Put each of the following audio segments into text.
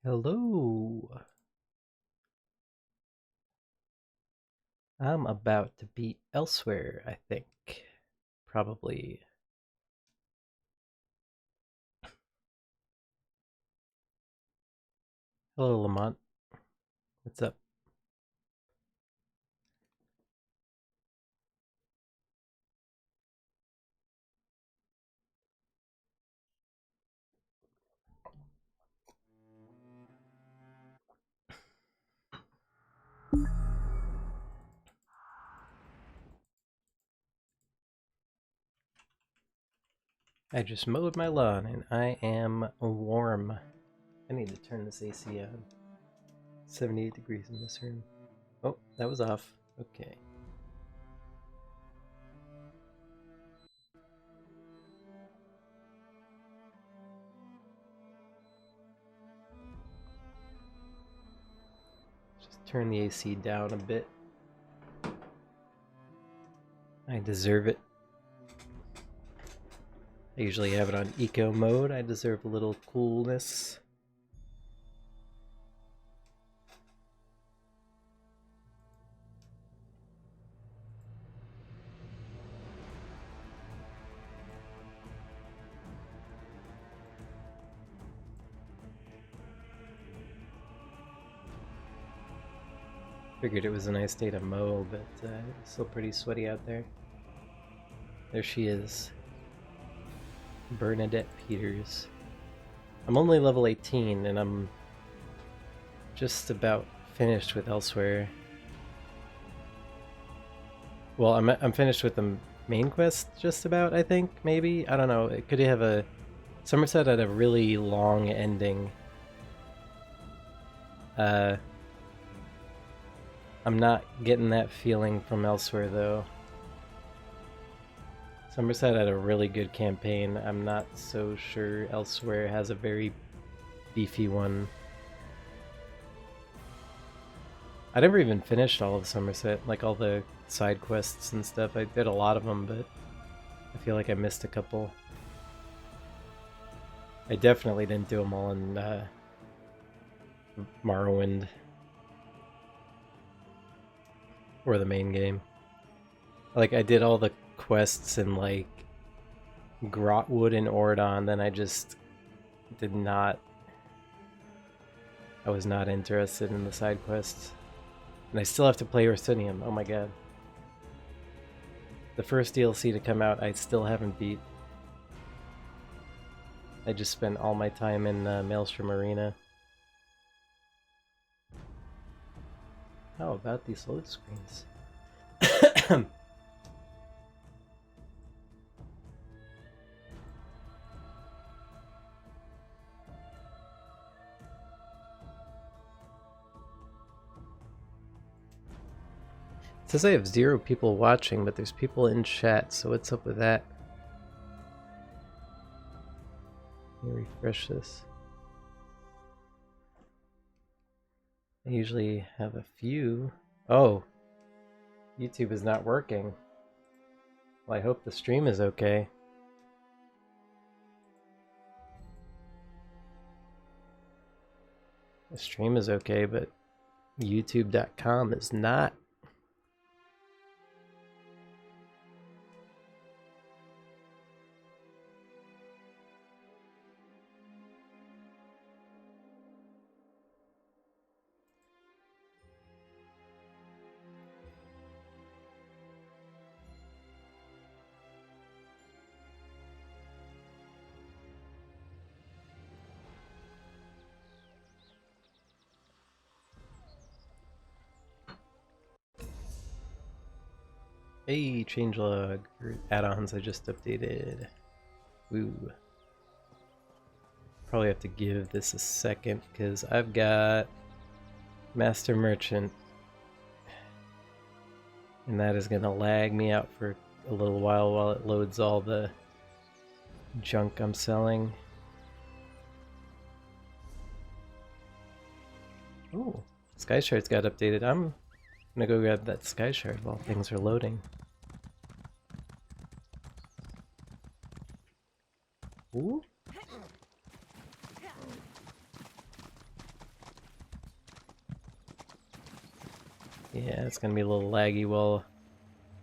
Hello. I'm about to beat Elsweyr, I think. Probably. Hello, Lamont. What's up? I just mowed my lawn and I am warm. I need to turn this AC on. 78 degrees in this room. Oh, that was off. Okay. Just turn the AC down a bit. I deserve it. I usually have it on eco mode. I deserve a little coolness. Figured it was a nice day to mow, but it's still pretty sweaty out there. There she is. Bernadette Peters. I'm only level 18 and I'm just about finished with Elsweyr. Well, I'm finished with the main quest just about, I think, maybe. I don't know. It could have a Somerset had a really long ending. Uh I'm not getting that feeling from Elsweyr though. Somerset had a really good campaign. I'm not so sure Elsweyr has a very beefy one. I never even finished all of Somerset, like all the side quests and stuff. I did a lot of them, but I feel like I missed a couple. I definitely didn't do them all in Morrowind or the main game. Like I did all the quests in like Grotwood and Ordon, then I just did not. I was not interested in the side quests, and I still have to play Orsinium. Oh my god! The first DLC to come out, I still haven't beat. I just spent all my time in Maelstrom Arena. How about these load screens? It says I have 0 people watching, but there's people in chat, so what's up with that? Let me refresh this. I usually have a few. Oh, YouTube is not working. Well, I hope the stream is okay. The stream is okay, but youtube.com is not. Hey, changelog add-ons I just updated. Woo. Probably have to give this a second because I've got Master Merchant, and that is gonna lag me out for a little while it loads all the junk I'm selling. Ooh, Sky Shard's got updated. I'm gonna go grab that Sky Shard while things are loading. Ooh. Yeah, it's gonna be a little laggy while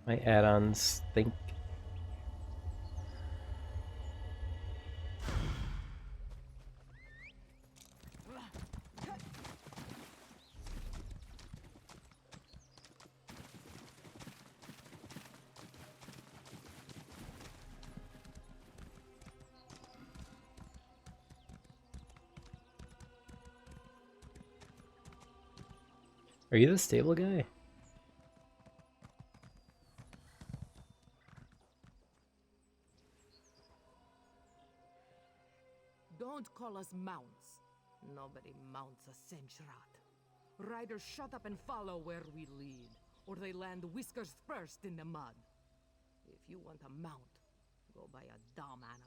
my add-ons think. Are you the stable guy? Don't call us mounts. Nobody mounts a Senchrat. Riders shut up and follow where we lead, or they land whiskers first in the mud. If you want a mount, go buy a dumb animal.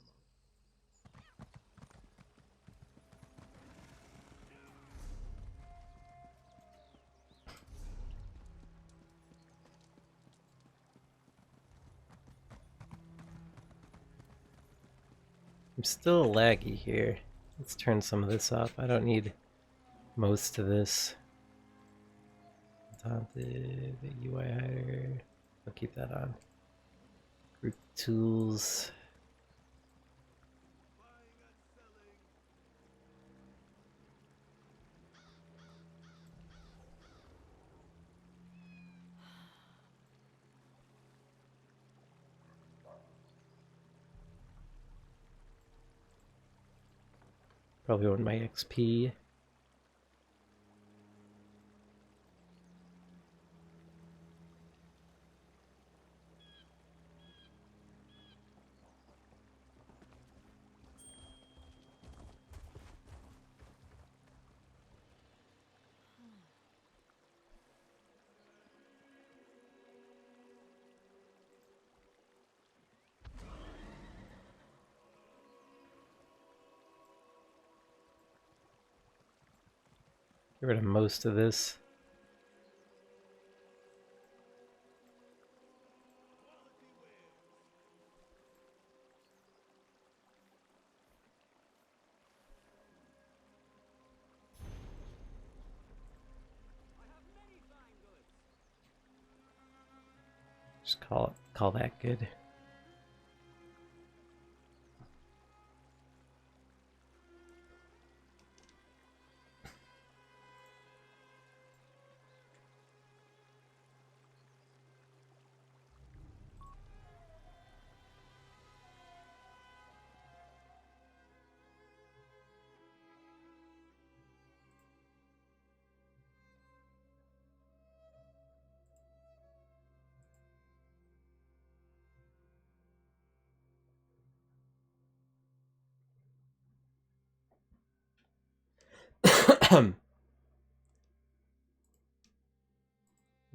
I'm still laggy here. Let's turn some of this up. I don't need most of this. Taunted, UI hider. I'll keep that on. Group tools. Probably want my XP. Get rid of most of this. Just call that good.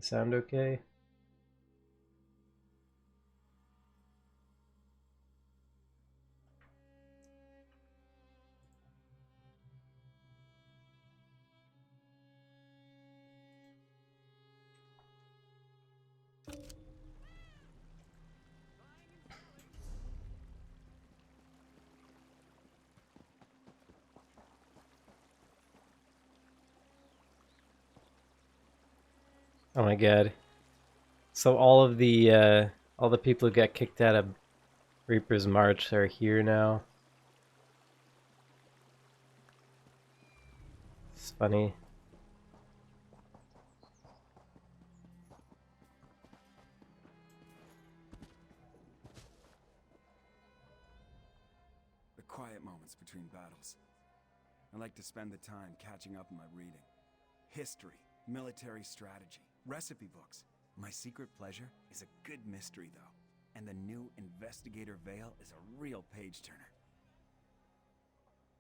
Sound okay? Oh my god. So all the people who got kicked out of Reaper's March are here now. It's funny. The quiet moments between battles. I like to spend the time catching up on my reading. History, military strategy, recipe books. My secret pleasure is a good mystery, though. And the new Investigator Veil is a real page-turner.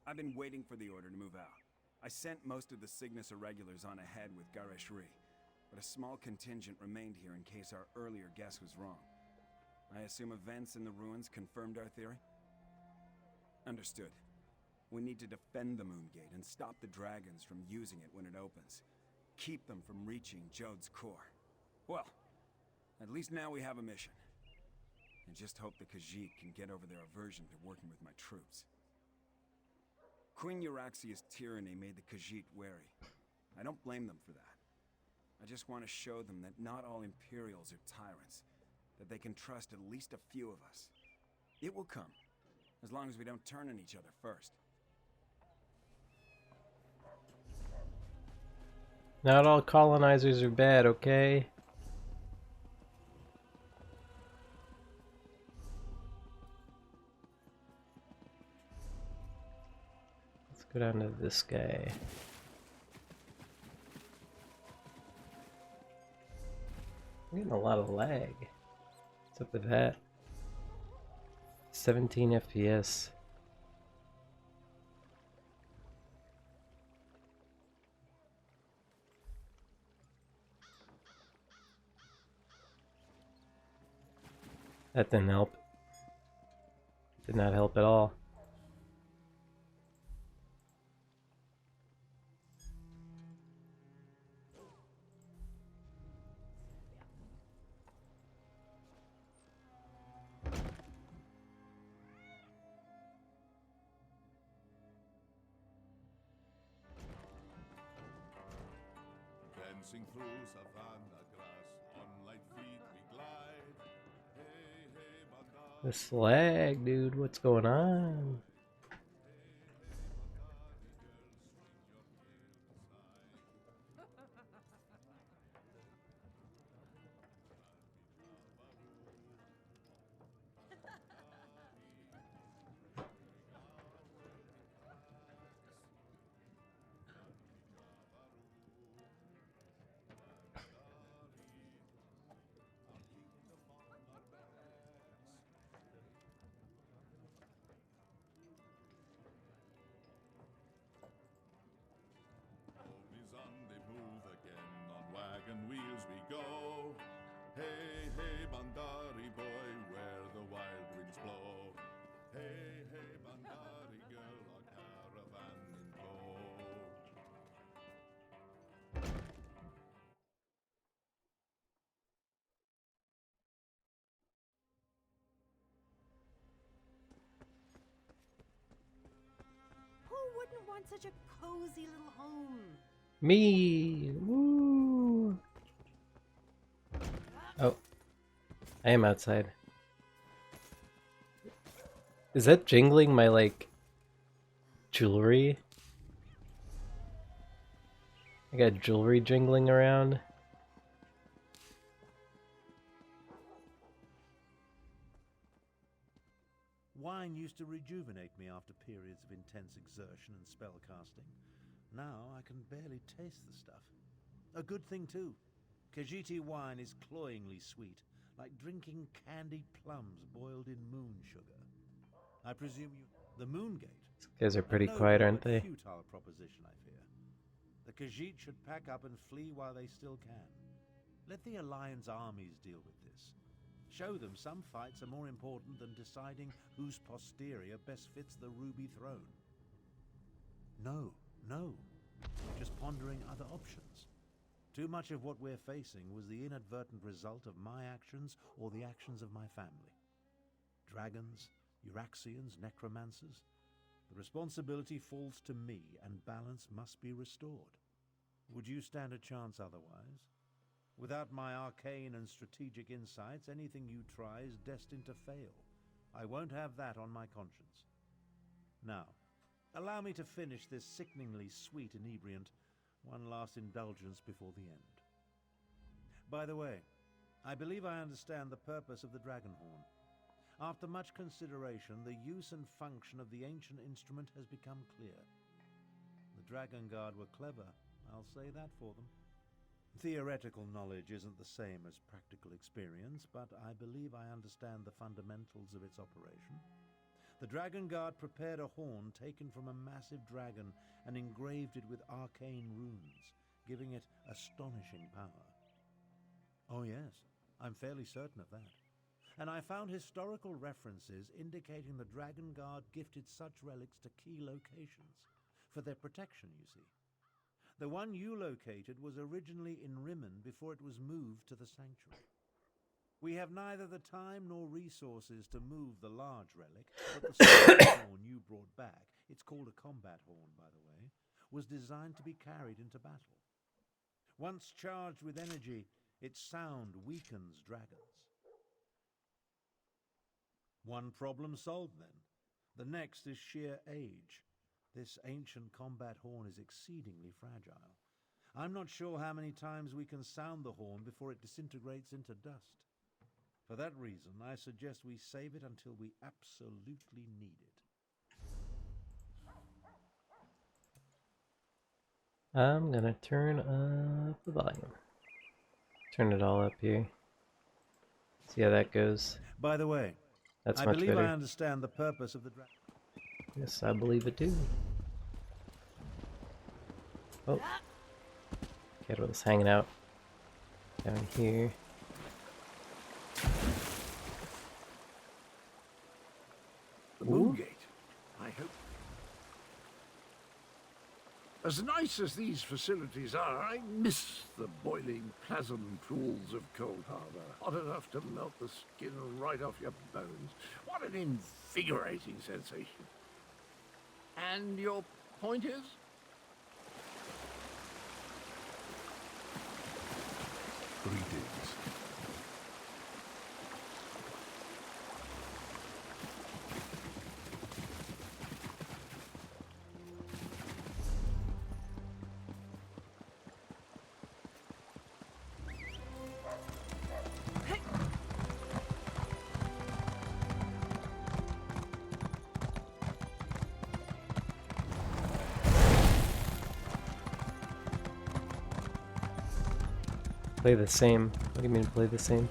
I've been waiting for the order to move out. I sent most of the Cygnus irregulars on ahead with Gareshri, but a small contingent remained here in case our earlier guess was wrong. I assume events in the ruins confirmed our theory? Understood. We need to defend the Moon Gate and stop the dragons from using it when it opens. Keep them from reaching Jode's core. Well, at least now we have a mission. And just hope the Khajiit can get over their aversion to working with my troops. Queen Euraxia's tyranny made the Khajiit wary. I don't blame them for that. I just want to show them that not all Imperials are tyrants, that they can trust at least a few of us. It will come, as long as we don't turn on each other first. Not all colonizers are bad, okay? Let's go down to this guy. I'm getting a lot of lag. What's up with that? 17 FPS. That didn't help. Did not help at all. Dancing through savannah grass, on light feet we glide. Hey, hey, Bandari. This lag, dude. What's going on? Wagon wheels we go. Hey, hey, Bandari boy, where the wild winds blow. Hey, hey, Bandari girl, our caravan in tow. Who wouldn't want such a cozy little home? Me! Woo! Oh. I am outside. Is that jingling my, like, jewelry? I got jewelry jingling around. Wine used to rejuvenate me after periods of intense exertion and spell casting. Now I can barely taste the stuff. A good thing too. Khajiiti wine is cloyingly sweet, like drinking candied plums boiled in moon sugar. I presume you... The Moongate? These guys are pretty A quiet, noble aren't but they? futile proposition, I fear. The Khajiit should pack up and flee while they still can. Let the Alliance armies deal with this. Show them some fights are more important than deciding whose posterior best fits the ruby throne. No. Just pondering other options. Too much of what we're facing was the inadvertent result of my actions or the actions of my family. Dragons, Euraxians, necromancers. The responsibility falls to me, and balance must be restored. Would you stand a chance otherwise? Without my arcane and strategic insights, anything you try is destined to fail. I won't have that on my conscience. Now, allow me to finish this sickeningly sweet inebriant, one last indulgence before the end. By the way, I believe I understand the purpose of the dragon horn. After much consideration, the use and function of the ancient instrument has become clear. The Dragon Guard were clever, I'll say that for them. Theoretical knowledge isn't the same as practical experience, but I believe I understand the fundamentals of its operation. The Dragon Guard prepared a horn taken from a massive dragon and engraved it with arcane runes, giving it astonishing power. Oh yes, I'm fairly certain of that. And I found historical references indicating the Dragon Guard gifted such relics to key locations, for their protection, you see. The one you located was originally in Rimmen before it was moved to the sanctuary. We have neither the time nor resources to move the large relic, but the small horn you brought back, it's called a combat horn, by the way, was designed to be carried into battle. Once charged with energy, its sound weakens dragons. One problem solved then. The next is sheer age. This ancient combat horn is exceedingly fragile. I'm not sure how many times we can sound the horn before it disintegrates into dust. For that reason, I suggest we save it until we absolutely need it. I'm gonna turn up the volume. Turn it all up here. See how that goes. By the way, That's I much believe better. I understand the purpose of the dragon. Yes, I believe it too. Oh. Cat was hanging out down here. The Moongate, I hope. As nice as these facilities are, I miss the boiling plasm pools of Cold Harbor. Hot enough to melt the skin right off your bones. What an invigorating sensation. And your point is? Greetings. Play the same. What do you mean play the same?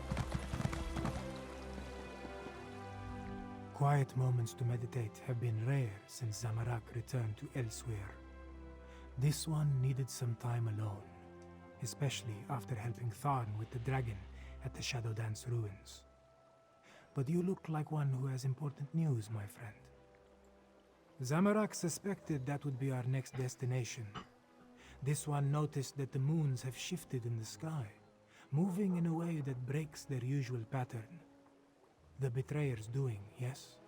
Quiet moments to meditate have been rare since Zamorak returned to Elsweyr. This one needed some time alone, especially after helping Tharn with the dragon at the Shadow Dance ruins. But you look like one who has important news, my friend. Zamorak suspected that would be our next destination. This one noticed that the moons have shifted in the sky, moving in a way that breaks their usual pattern. The betrayer's doing, yes?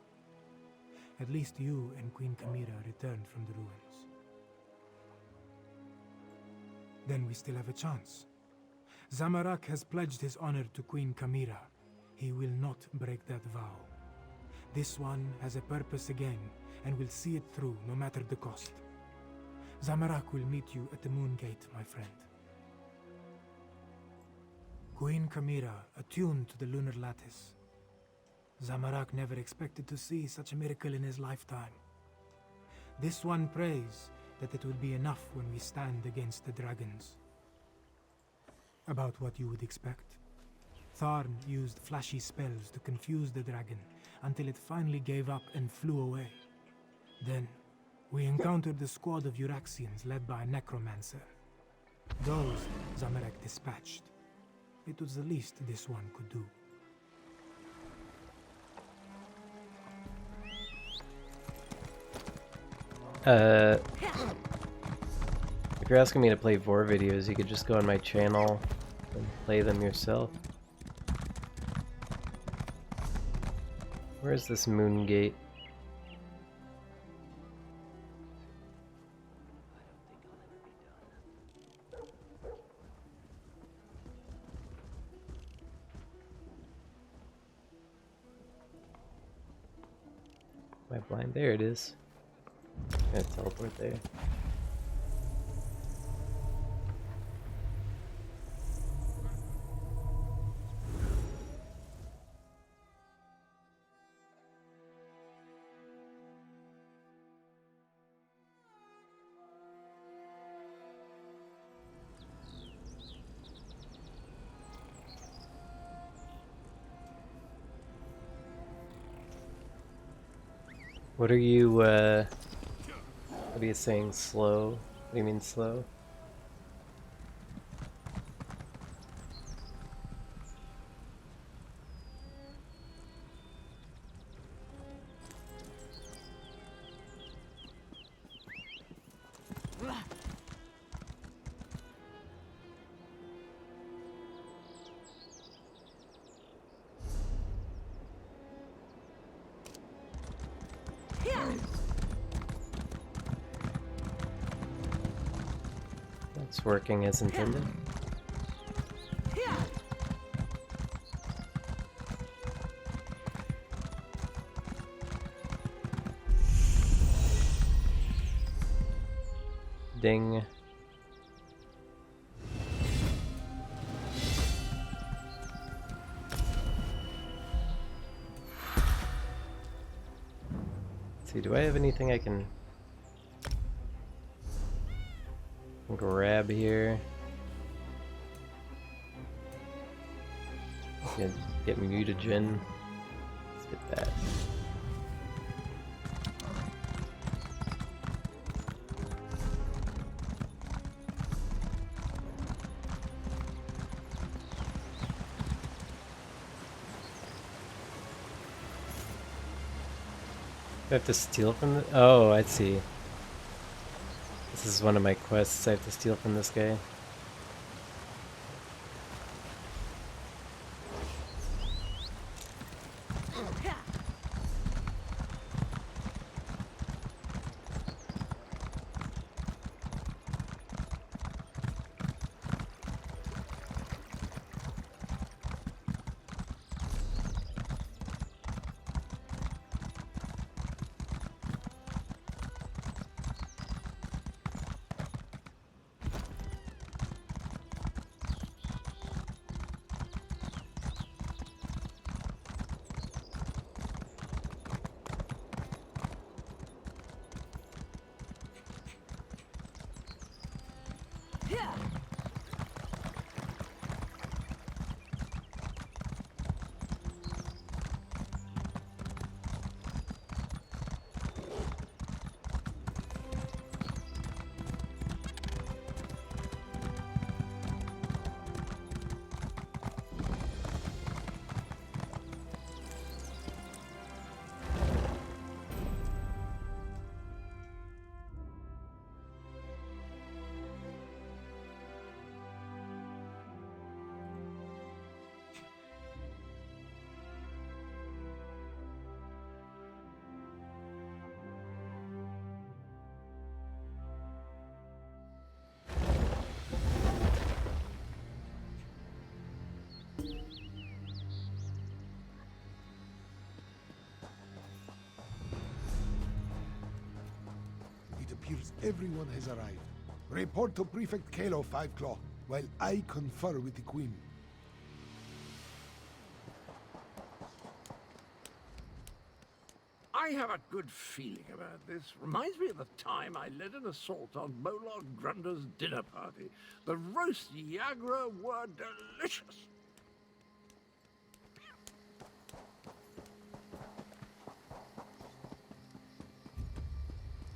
At least you and Queen Kamira returned from the ruins. Then we still have a chance. Zamorak has pledged his honor to Queen Kamira. He will not break that vow. This one has a purpose again, and will see it through no matter the cost. Zamorak will meet you at the Moongate, my friend. Queen Kamira, attuned to the lunar lattice. Zamorak never expected to see such a miracle in his lifetime. This one prays that it will be enough when we stand against the dragons. About what you would expect. Tharn used flashy spells to confuse the dragon until it finally gave up and flew away. Then, we encountered a squad of Euraxians led by a necromancer. Those Zamorak dispatched. It was the least this one could do. If you're asking me to play Vor videos, you could just go on my channel and play them yourself. Where's this Moongate? Am I blind? There it is. I'm gonna teleport there. What are you saying, slow? What do you mean slow? It's working as intended. ding. Let's see, do I have anything I can grab here? Get mutagen. Let's get that. I have to steal from the... Oh, I see. This is one of my quests I have to steal from this guy. It appears everyone has arrived. Report to Prefect Kalo 5 Claw, while I confer with the Queen. I have a good feeling about this. Reminds me of the time I led an assault on Molog Grunder's dinner party. The roast Yagra were delicious.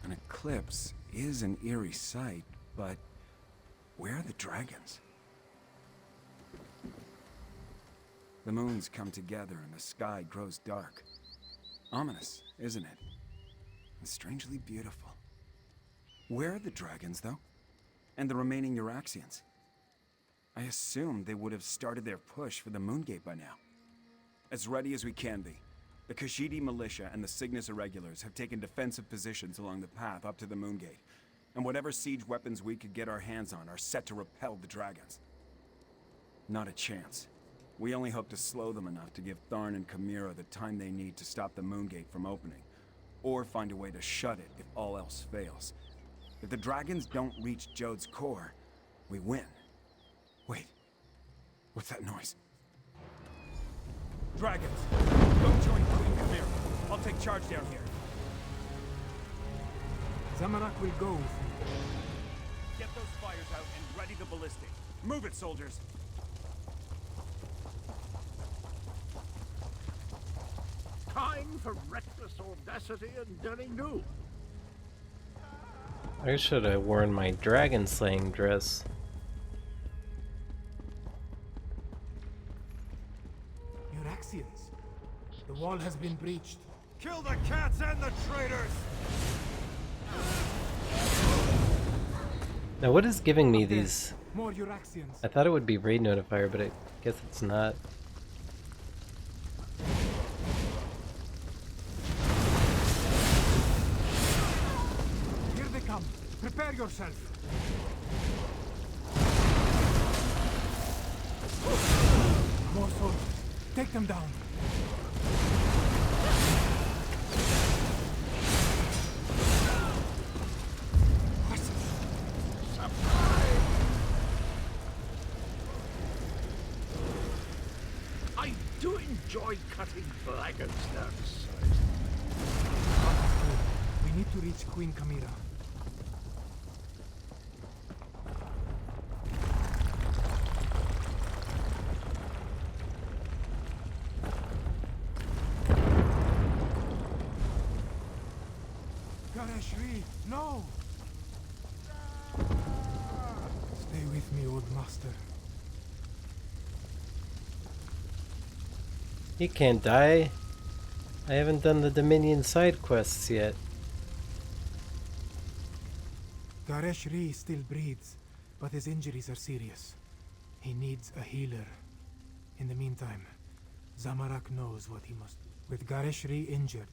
An eclipse is an eerie sight, but where are the dragons? The moons come together and the sky grows dark. Ominous, isn't it? And strangely beautiful. Where are the dragons, though? And the remaining Euraxians? I assumed they would have started their push for the Moongate by now. As ready as we can be, the Khajiit militia and the Cygnus Irregulars have taken defensive positions along the path up to the Moongate, and whatever siege weapons we could get our hands on are set to repel the dragons. Not a chance. We only hope to slow them enough to give Tharn and Chimera the time they need to stop the Moongate from opening, or find a way to shut it if all else fails. If the dragons don't reach Jode's core, we win. Wait, what's that noise? Dragons, go join Queen Chimera. I'll take charge down here. Zamorak will go with you. Get those fires out and ready the ballistic. Move it, soldiers. Time for reckless audacity and daring do. I should have worn my dragon slaying dress. Euraxians. The wall has been breached. Kill the cats and the traitors! Now what is giving me these? More Euraxians. I thought it would be raid notifier, but I guess it's not. Here they come. Prepare yourself. More soldiers. Take them down. do enjoy cutting blackguards down to size. We need to reach Queen Camira. Gareshri, no! Stay with me, old master. He can't die. I haven't done the Dominion side quests yet. Gareshri still breathes, but his injuries are serious. He needs a healer. In the meantime, Zamarak knows what he must do. With Gareshri injured,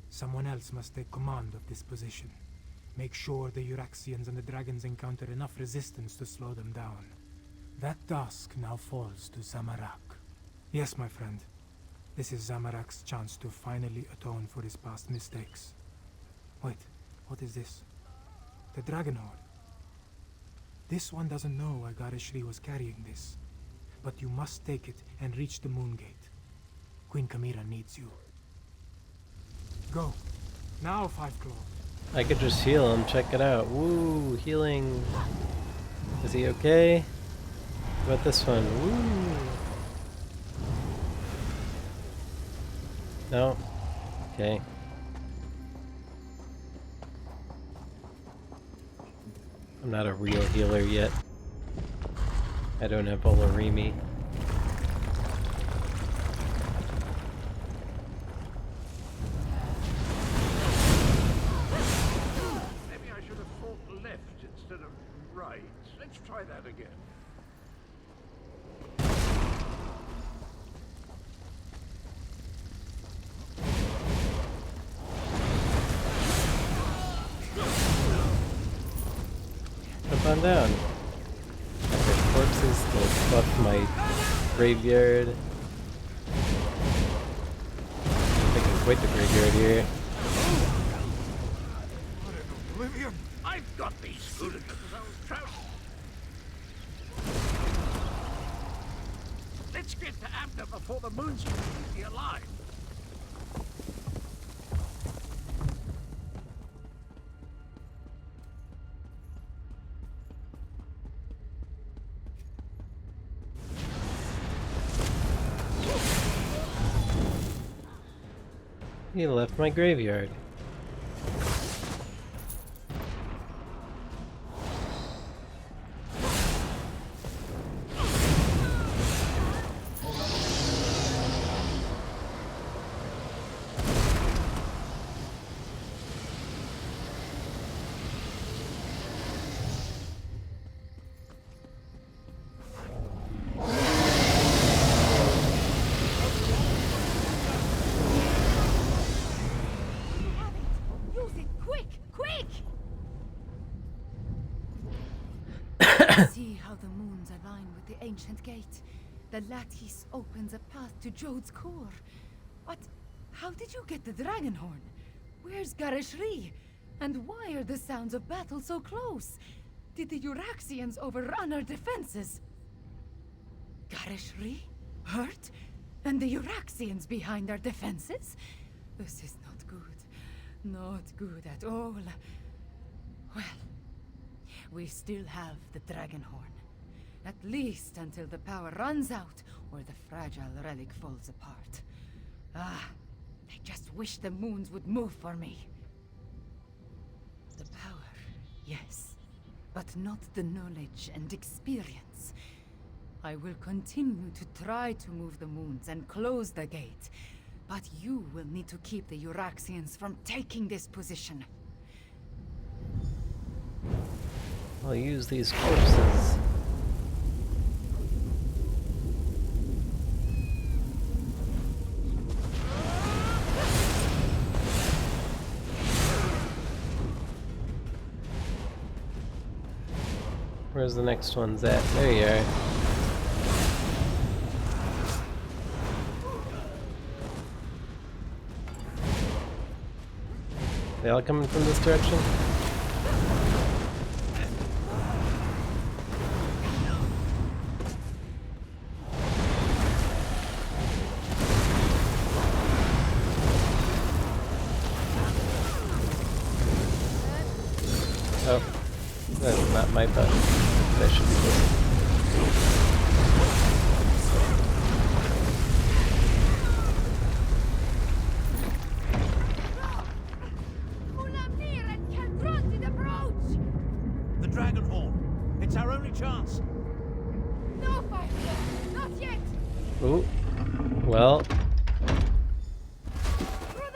someone else must take command of this position. Make sure the Euraxians and the dragons encounter enough resistance to slow them down. That task now falls to Zamarak. Yes, my friend. This is Zamarak's chance to finally atone for his past mistakes. Wait, what is this? The Dragonhorn. This one doesn't know why Gareshri was carrying this. But you must take it and reach the Moon Gate. Queen Camira needs you. Go. Now, Five Claw. I could just heal him, check it out. Woo, healing. Is he okay? What about this one? Woo. No? Okay. I'm not a real healer yet. I don't have Olarimi. Maybe I should have fought left instead of right. Let's try that again. Jump on down. There's corpses to buff my graveyard. I can quit the graveyard here. I've got these hooligans on trout. Let's get to Abner before the moon's completely alive. He left my graveyard. See how the moons align with the ancient gate. The lattice opens a path to Jode's core. But how did you get the Dragonhorn? Where's Gareshri? And why are the sounds of battle so close? Did the Euraxians overrun our defenses? Gareshri? Hurt? And the Euraxians behind our defenses? This is not good. Not good at all. Well, we still have the Dragonhorn. At least until the power runs out or the fragile relic falls apart. Ah, I just wish the moons would move for me. The power, yes, but not the knowledge and experience. I will continue to try to move the moons and close the gate, but you will need to keep the Euraxians from taking this position. I'll use these corpses. Where's the next one's at? There you are. They all coming from this direction? not my button that I should be hitting. The dragon horn. It's our only chance. No, Firefly, not yet. Ooh. Well, Through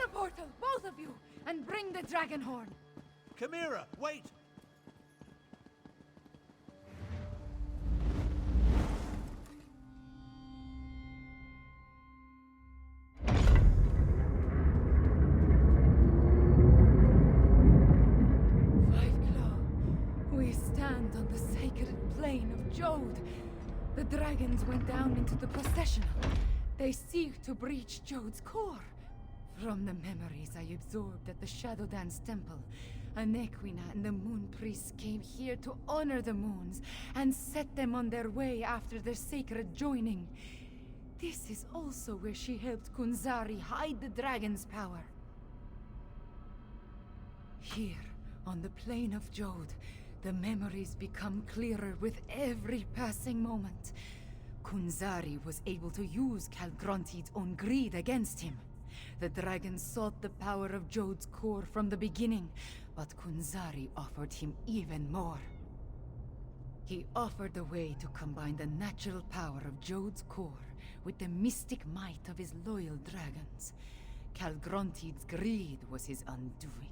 the portal, both of you, and bring the dragon horn. Chimera, wait! We stand on the sacred plane of Jode. The dragons went down into the processional. They seek to breach Jode's core. From the memories I absorbed at the Shadow Dance Temple, Anequina and the Moon Priests came here to honor the moons and set them on their way after their sacred joining. This is also where she helped Kunzari hide the dragon's power. Here, on the plane of Jode, the memories become clearer with every passing moment. Kunzari was able to use Calgronti's own greed against him. The dragon sought the power of Jode's core from the beginning, but Kunzari offered him even more. He offered a way to combine the natural power of Jode's core with the mystic might of his loyal dragons. Calgronti's greed was his undoing.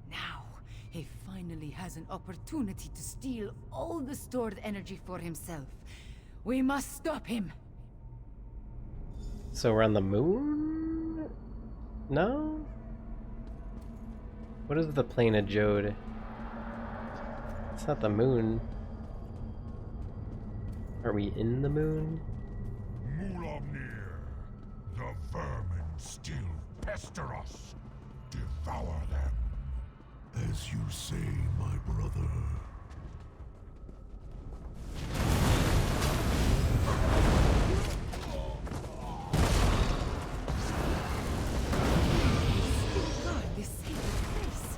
Now, he finally has an opportunity to steal all the stored energy for himself. We must stop him! so we're on the moon? No? What is the plane of Jode? It's not the moon. Are we in the moon? Mulamnir, the vermin still pester us. Devour them. As you say, my brother. Guard this sacred place.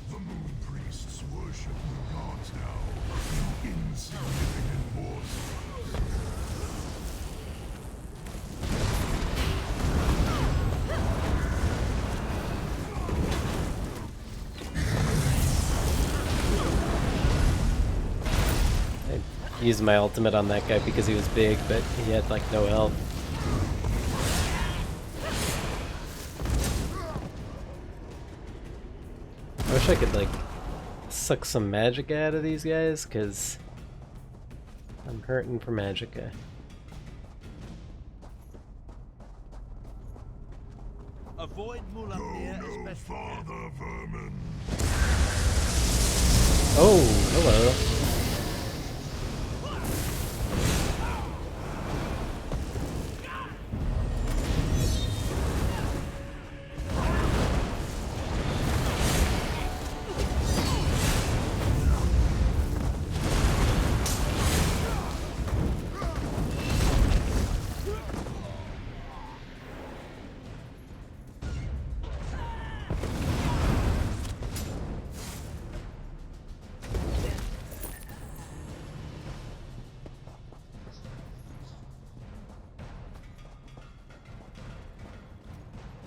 The moon priests worship the gods now. You insignificant morsel. I used my ultimate on that guy because he was big, but he had like no health. I wish I could like suck some magic out of these guys, because I'm hurting for magicka. Avoid Mulamnir as best you can. Father vermin. Oh, hello.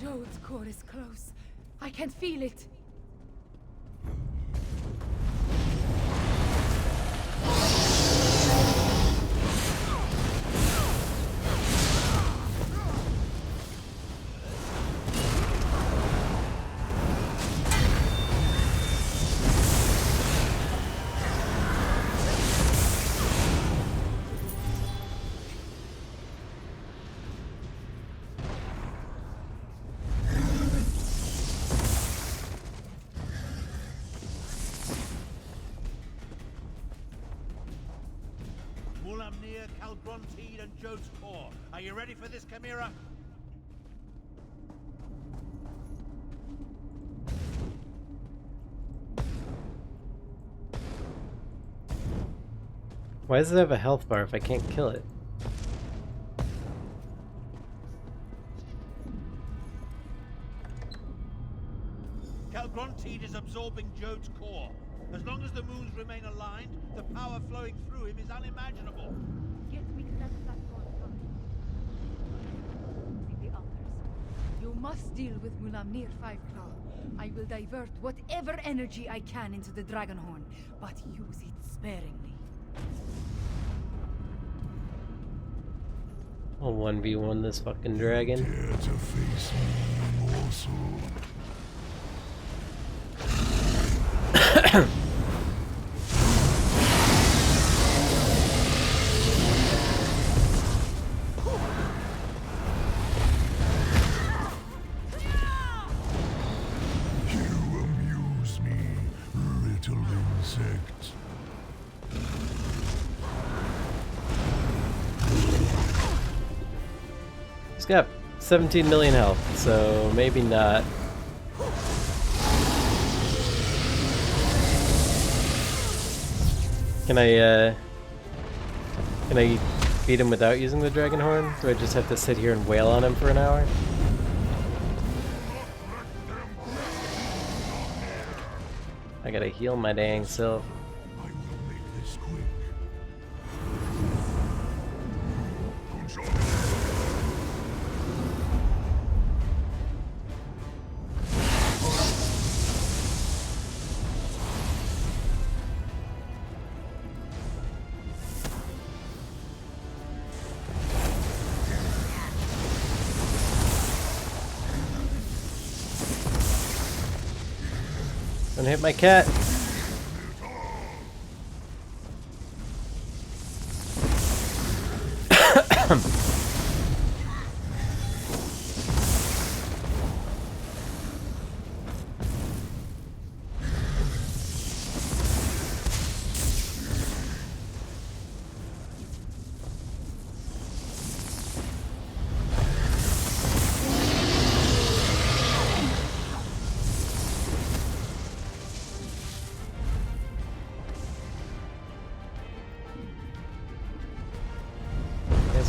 Jode's core is close. I can feel it. Mulamnir, Calgrontied, and Jode's core. Are you ready for this, Chimera? Why does it have a health bar if I can't kill it? absorbing Jode's core. As long as the moons remain aligned, the power flowing through him is unimaginable. Get me to that platform first. See the others. You must deal with Mulamnir Fiveclaw. I will divert whatever energy I can into the Dragonhorn, but use it sparingly. I'll 1v1 this fucking dragon. Dare to face me, morsel. You amuse me, little insect. He's got 17 million health, so maybe not. Can I beat him without using the dragon horn? Do I just have to sit here and wail on him for an hour? I gotta heal my dang self. I will make this quick. Don't hit my cat.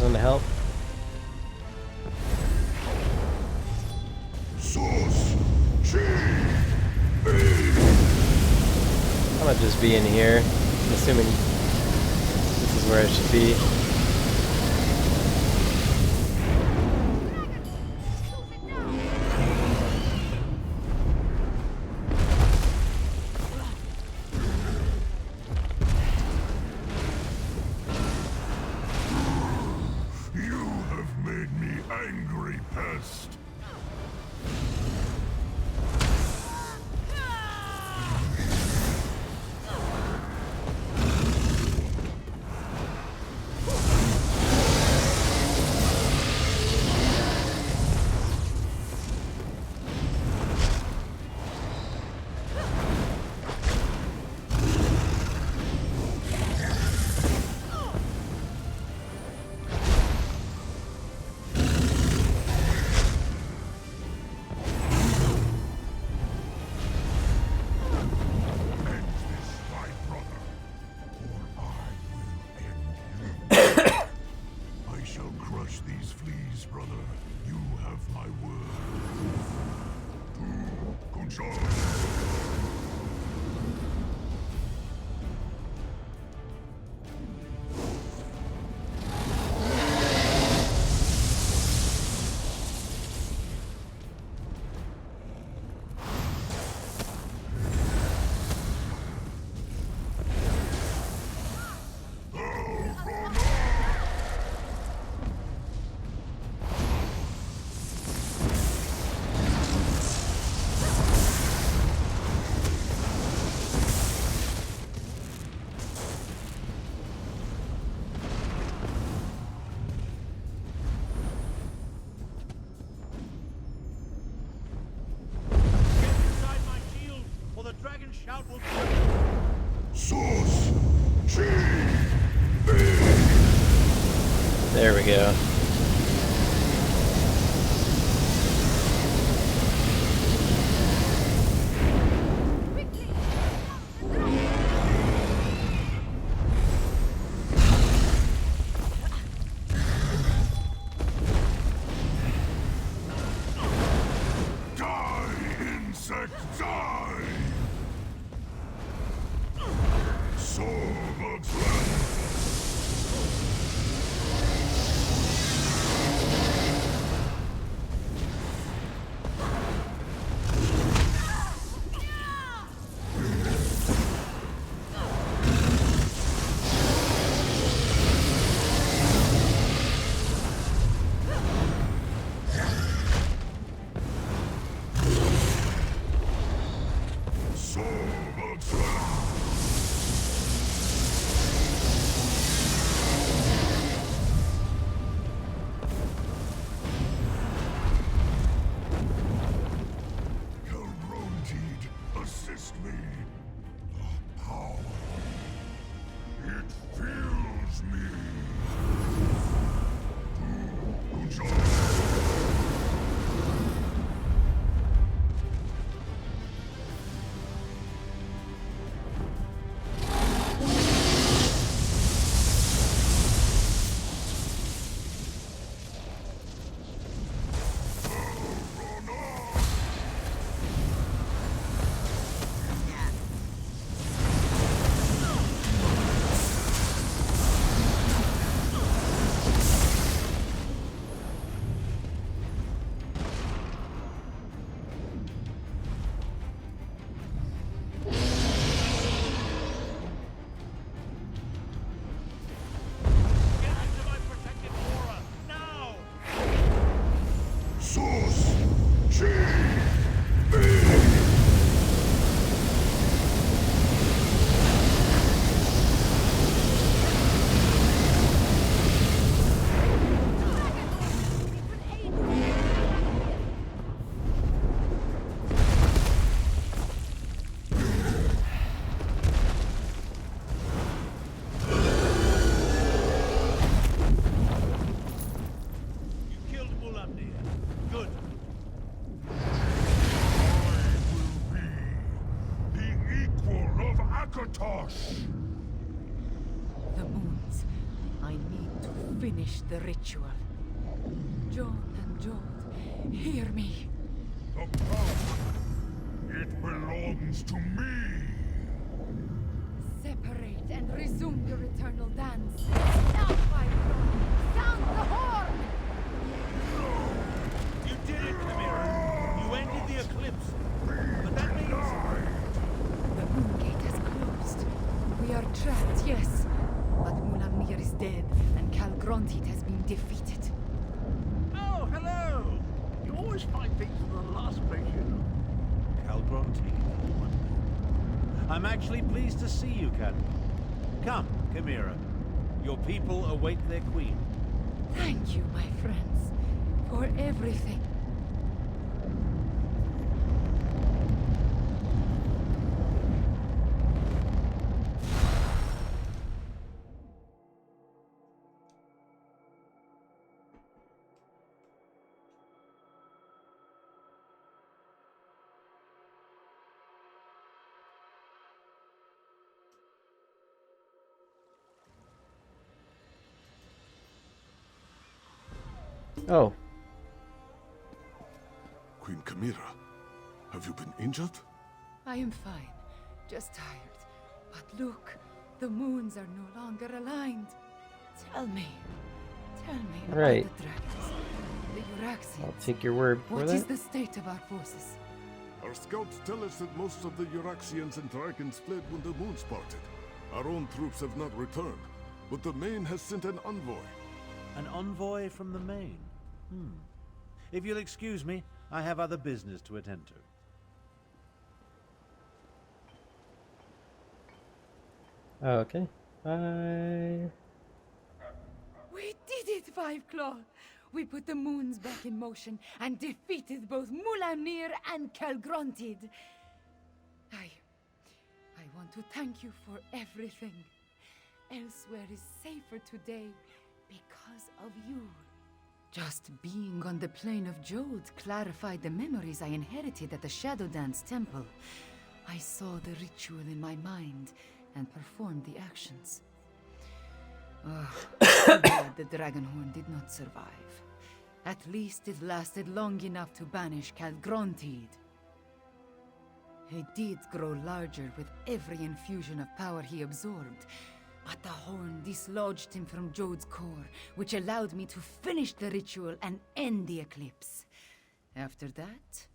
Want to help? I'm gonna just be in here, assuming this is where I should be. Angry pest. These fleas, brother. You have my word. To Conchal. Shout will Source. There we go. Die, insect, die! finish the ritual. John and Jode, hear me. The power, it belongs to me. Separate and resume your eternal dance. Now, my brother, sound the horn! You did it, Chimera. You ended the eclipse. But that means... The moon gate has closed. We are trapped, yes. But Mulamnir is dead, and Calgrontit has been defeated. Oh, hello! You always find things in the last place, you know. Calgronti. I'm actually pleased to see you, Captain. Come, Chimera. Your people await their queen. Thank you, my friends, for everything. Oh, Queen Chimera, have you been injured? I am fine, just tired. But look, the moons are no longer aligned. Tell me about Right. the dragons, the Euraxians. I'll take your word for What that. is the state of our forces? Our scouts tell us that most of the Euraxians and dragons fled when the moon parted. Our own troops have not returned, but the Main has sent an envoy. An envoy from the Main. If you'll excuse me, I have other business to attend to. Okay. Bye. We did it, Five Claw! We put the moons back in motion and defeated both Mulamnir and Calgrontit. I want to thank you for everything. Elsweyr is safer today because of you. Just being on the plane of Jode clarified the memories I inherited at the Shadow Dance Temple. I saw the ritual in my mind and performed the actions. Too bad the Dragonhorn did not survive. At least it lasted long enough to banish Calgrontit. He did grow larger with every infusion of power he absorbed, but the horn dislodged him from Jode's core, which allowed me to finish the ritual and end the eclipse. After that,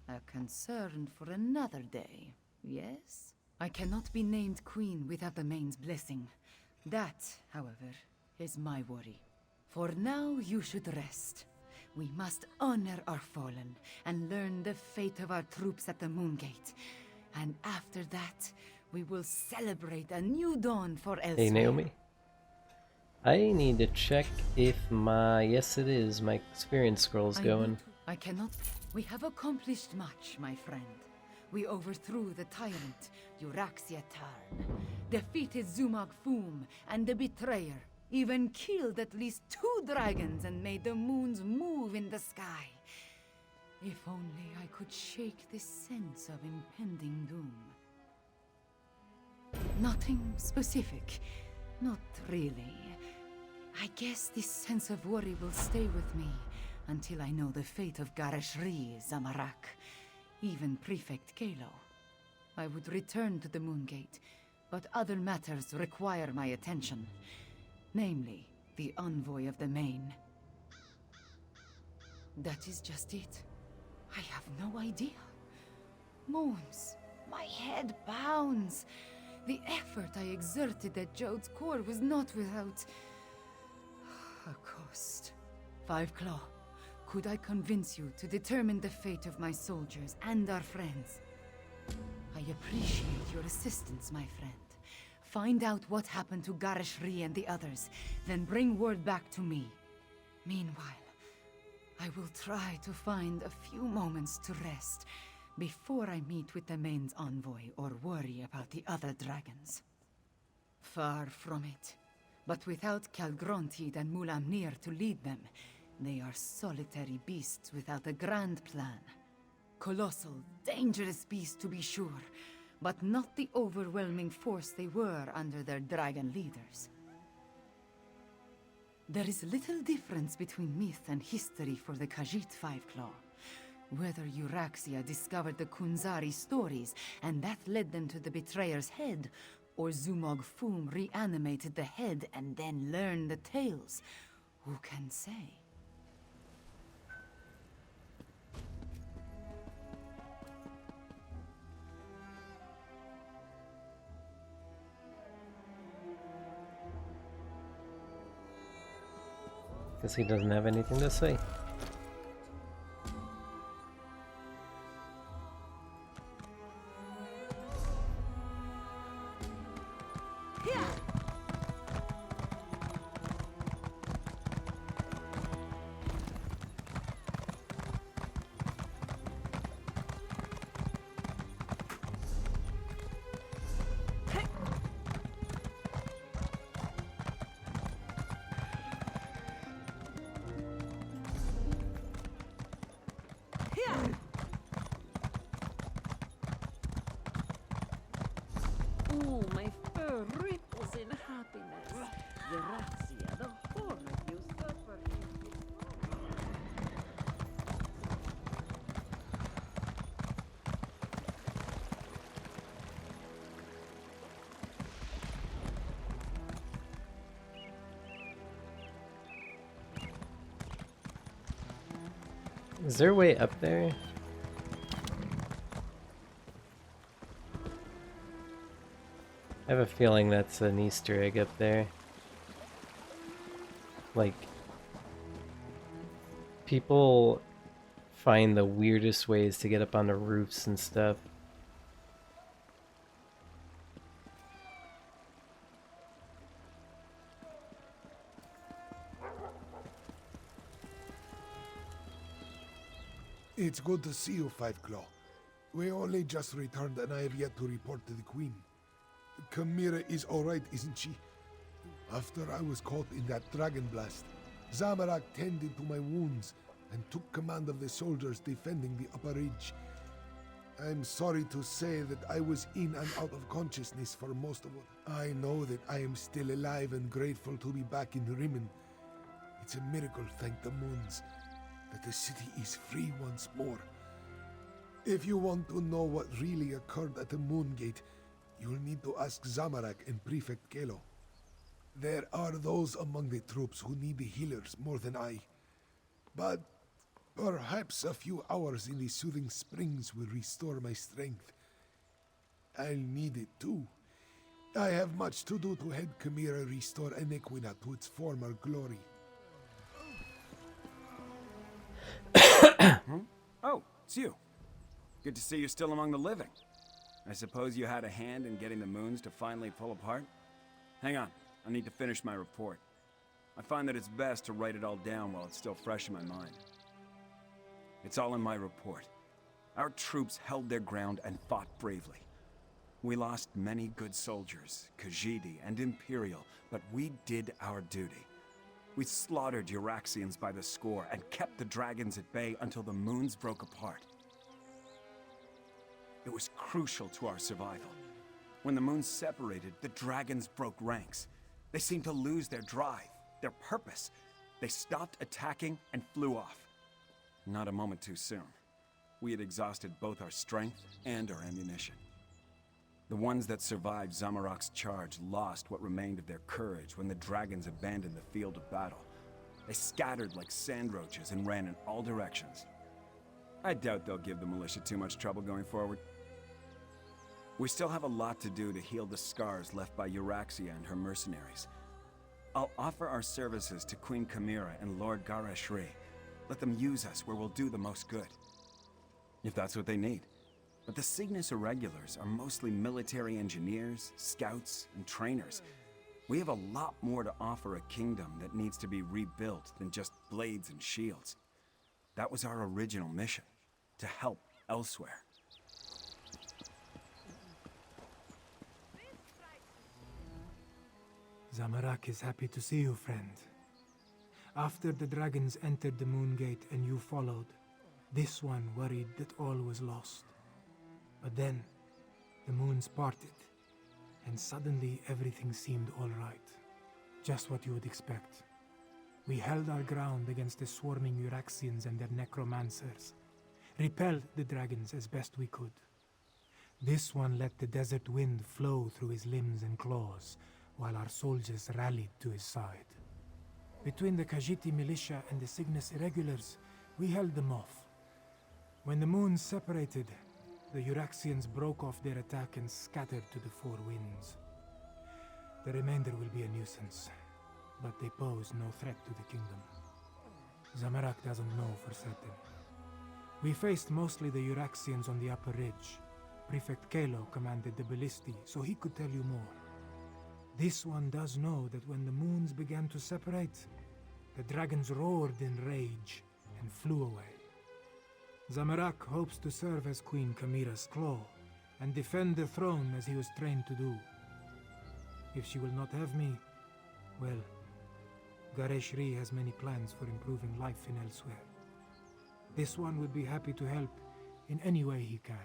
a concern for another day, yes? I cannot be named queen without the Main's blessing. That, however, is my worry. For now, you should rest. We must honor our fallen and learn the fate of our troops at the Moongate. And after that, we will celebrate a new dawn for Elsweyr. Hey, Naomi. I need to check if my... Yes, it is. My experience scroll's going. I cannot... We have accomplished much, my friend. We overthrew the tyrant, Euraxia Tarn, defeated Zumag Foom and the Betrayer, even killed at least 2 dragons and made the moons move in the sky. If only I could shake this sense of impending doom. Nothing specific. Not really. I guess this sense of worry will stay with me until I know the fate of Gareshri, Zamarak, even Prefect Kalo. I would return to the Moongate, but other matters require my attention. Namely, the envoy of the Main. That is just it. I have no idea. Moons, my head pounds. The effort I exerted at Jode's core was not without a cost. Five Claw, could I convince you to determine the fate of my soldiers and our friends? I appreciate your assistance, my friend. Find out what happened to Gareshri and the others, then bring word back to me. Meanwhile, I will try to find a few moments to rest before I meet with the Main's envoy or worry about the other dragons. Far from it. But without Calgrontit and Mulamnir to lead them, they are solitary beasts without a grand plan. Colossal, dangerous beasts to be sure, but not the overwhelming force they were under their dragon leaders. There is little difference between myth and history for the Khajiit Five-Claw. Whether Euraxia discovered the Kunzari stories and that led them to the betrayer's head, or Zumog Foom reanimated the head and then learned the tales, who can say? Guess he doesn't have anything to say. Ooh, my fur ripples in happiness. Euraxia, the horror you suffer. Is there a way up there? I have a feeling that's an Easter egg up there. Like, people find the weirdest ways to get up on the roofs and stuff. It's good to see you, Five-Claw. We only just returned and I have yet to report to the Queen. Chimera is alright, isn't she? After I was caught in that dragon blast, Zamorak tended to my wounds and took command of the soldiers defending the upper ridge. I'm sorry to say that I was in and out of consciousness for most of it. I know that I am still alive and grateful to be back in Rimmen. It's a miracle, thank the moons, that the city is free once more. If you want to know what really occurred at the Moon Gate, you'll need to ask Zamorak and Prefect Kelo. There are those among the troops who need the healers more than I. But perhaps a few hours in the soothing springs will restore my strength. I'll need it too. I have much to do to help Chimera restore Enequina to its former glory. Oh, it's you. Good to see you're still among the living. I suppose you had a hand in getting the moons to finally pull apart? Hang on, I need to finish my report. I find that it's best to write it all down while it's still fresh in my mind. It's all in my report. Our troops held their ground and fought bravely. We lost many good soldiers, Khajiit and Imperial, but we did our duty. We slaughtered Euraxians by the score and kept the dragons at bay until the moons broke apart. It was crucial to our survival. When the moons separated, the dragons broke ranks. They seemed to lose their drive, their purpose. They stopped attacking and flew off. Not a moment too soon. We had exhausted both our strength and our ammunition. The ones that survived Zamorak's charge lost what remained of their courage when the dragons abandoned the field of battle. They scattered like sand roaches and ran in all directions. I doubt they'll give the militia too much trouble going forward. We still have a lot to do to heal the scars left by Euraxia and her mercenaries. I'll offer our services to Queen Chimera and Lord Gareshri. Let them use us where we'll do the most good. If that's what they need. But the Cygnus Irregulars are mostly military engineers, scouts, and trainers. We have a lot more to offer a kingdom that needs to be rebuilt than just blades and shields. That was our original mission, to help Elsweyr. Zamorak is happy to see you, friend. After the dragons entered the Moon Gate and you followed, this one worried that all was lost. But then, the moons parted, and suddenly everything seemed all right. Just what you would expect. We held our ground against the swarming Uraxians and their necromancers, repelled the dragons as best we could. This one let the desert wind flow through his limbs and claws, while our soldiers rallied to his side. Between the Khajiiti militia and the Cygnus irregulars, we held them off. When the moons separated, the Uraxians broke off their attack and scattered to the four winds. The remainder will be a nuisance, but they pose no threat to the kingdom. Zamorak doesn't know for certain. We faced mostly the Uraxians on the upper ridge. Prefect Kalo commanded the ballisti, so he could tell you more. This one does know that when the moons began to separate, the dragons roared in rage and flew away. Zamorak hopes to serve as Queen Kamira's claw and defend the throne as he was trained to do. If she will not have me, well, Gareshri has many plans for improving life in Elsweyr. This one would be happy to help in any way he can.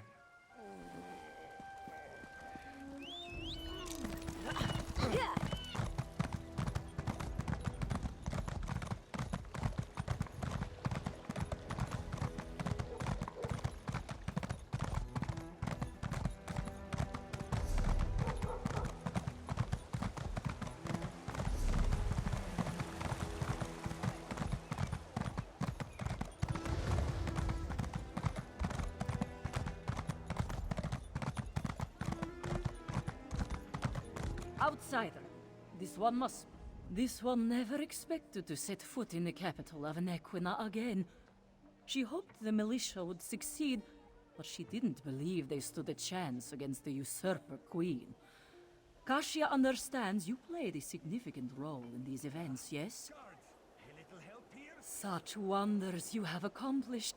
Outsider. This one never expected to set foot in the capital of Nequina again. She hoped the militia would succeed, but she didn't believe they stood a chance against the usurper queen. Kashia understands you played a significant role in these events, yes? Such wonders you have accomplished,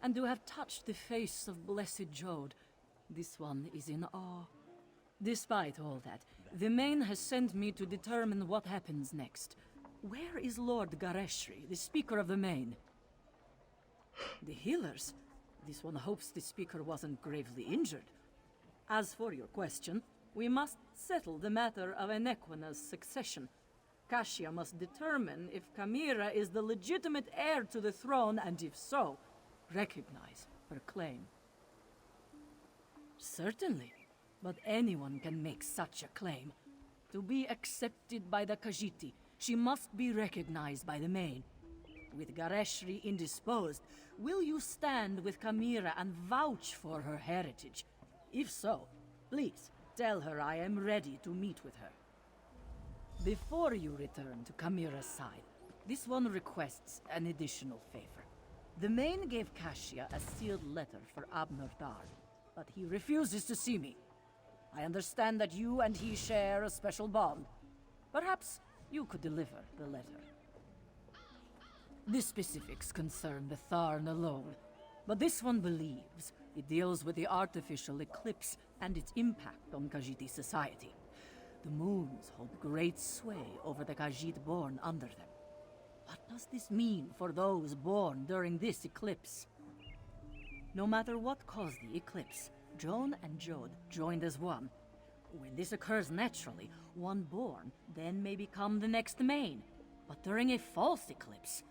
and to have touched the face of blessed Jode. This one is in awe. Despite all that, the Main has sent me to determine what happens next. Where is Lord Gareshri, the Speaker of the Main? The healers? This one hopes the Speaker wasn't gravely injured. As for your question, we must settle the matter of Enequina's succession. Kashia must determine if Kamira is the legitimate heir to the throne, and if so, recognize her claim. Certainly. But anyone can make such a claim. To be accepted by the Khajiiti, she must be recognized by the Main. With Gareshri indisposed, will you stand with Kamira and vouch for her heritage? If so, please tell her I am ready to meet with her. Before you return to Kamira's side, this one requests an additional favor. The Main gave Kashia a sealed letter for Abner Dar, but he refuses to see me. I understand that you and he share a special bond. Perhaps you could deliver the letter. The specifics concern the Tharn alone, but this one believes it deals with the artificial eclipse and its impact on Khajiiti society. The moons hold great sway over the Khajiit born under them. What does this mean for those born during this eclipse? No matter what caused the eclipse, Joan and Jode joined as one. When this occurs naturally, one born then may become the next Main. But during a false eclipse,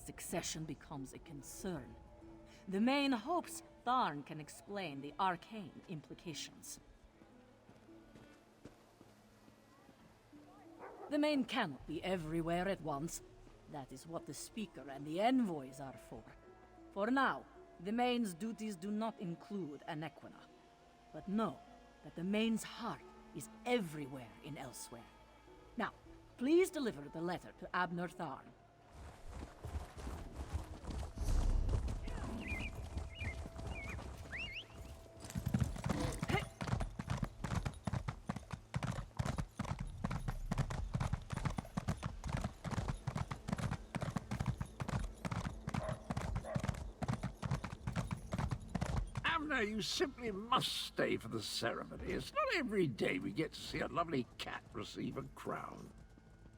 succession becomes a concern. The Main hopes Tharn can explain the arcane implications. The Main cannot be everywhere at once. That is what the Speaker and the envoys are for. For now, the Main's duties do not include Nequina. But know that the Main's heart is everywhere in Elsweyr. Now, please deliver the letter to Abner Tharn. No, you simply must stay for the ceremony. It's not every day we get to see a lovely cat receive a crown.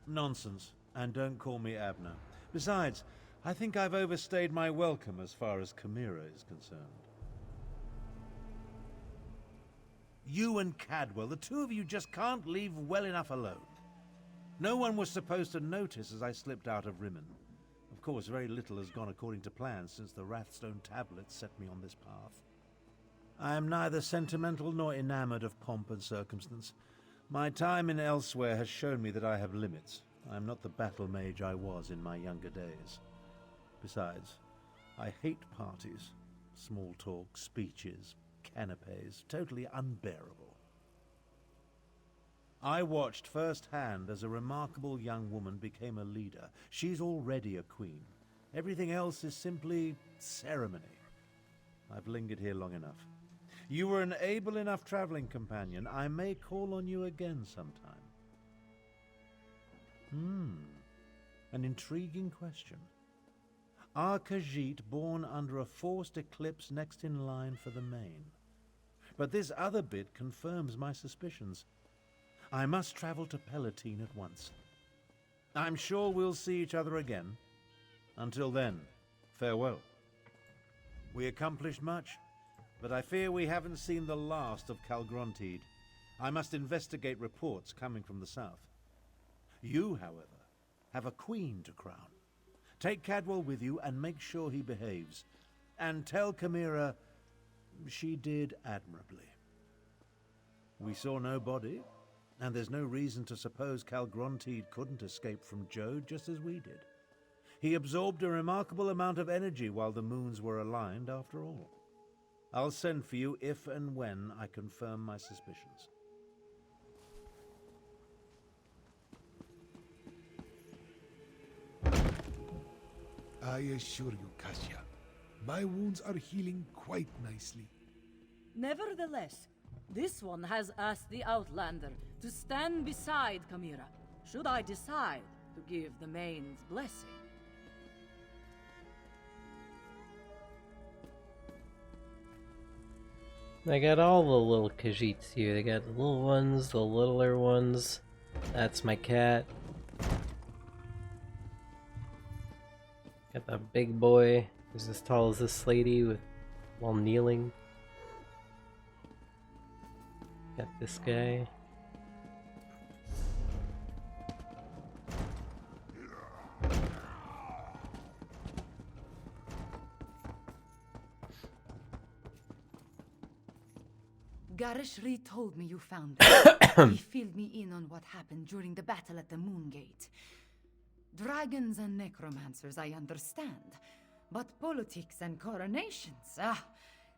Nonsense. And don't call me Abner. Besides, I think I've overstayed my welcome as far as Kamira is concerned. You and Cadwell, the two of you just can't leave well enough alone. No one was supposed to notice as I slipped out of Rimmen. Of course, very little has gone according to plan since the Wrathstone tablets set me on this path. I am neither sentimental nor enamored of pomp and circumstance. My time in Elsweyr has shown me that I have limits. I am not the battle mage I was in my younger days. Besides, I hate parties. Small talk, speeches, canapes, totally unbearable. I watched firsthand as a remarkable young woman became a leader. She's already a queen. Everything else is simply ceremony. I've lingered here long enough. You were an able enough traveling companion. I may call on you again sometime. An intriguing question. Are Khajiit born under a forced eclipse next in line for the main? But this other bit confirms my suspicions. I must travel to Palatine at once. I'm sure we'll see each other again. Until then, farewell. We accomplished much, but I fear we haven't seen the last of Calgrontide. I must investigate reports coming from the south. You, however, have a queen to crown. Take Cadwell with you and make sure he behaves. And tell Chimera she did admirably. We saw no body, and there's no reason to suppose Calgrontide couldn't escape from Jode just as we did. He absorbed a remarkable amount of energy while the moons were aligned, after all. I'll send for you if and when I confirm my suspicions. I assure you, Kasia, my wounds are healing quite nicely. Nevertheless, this one has asked the Outlander to stand beside Chimera, should I decide to give the Main's blessing. They got all the little Khajiits here. They got the little ones, the littler ones. That's my cat. Got the big boy, who's as tall as this lady while kneeling. Got this guy. Garishri told me you found him. He filled me in on what happened during the battle at the Moongate. Dragons and necromancers, I understand. But politics and coronations,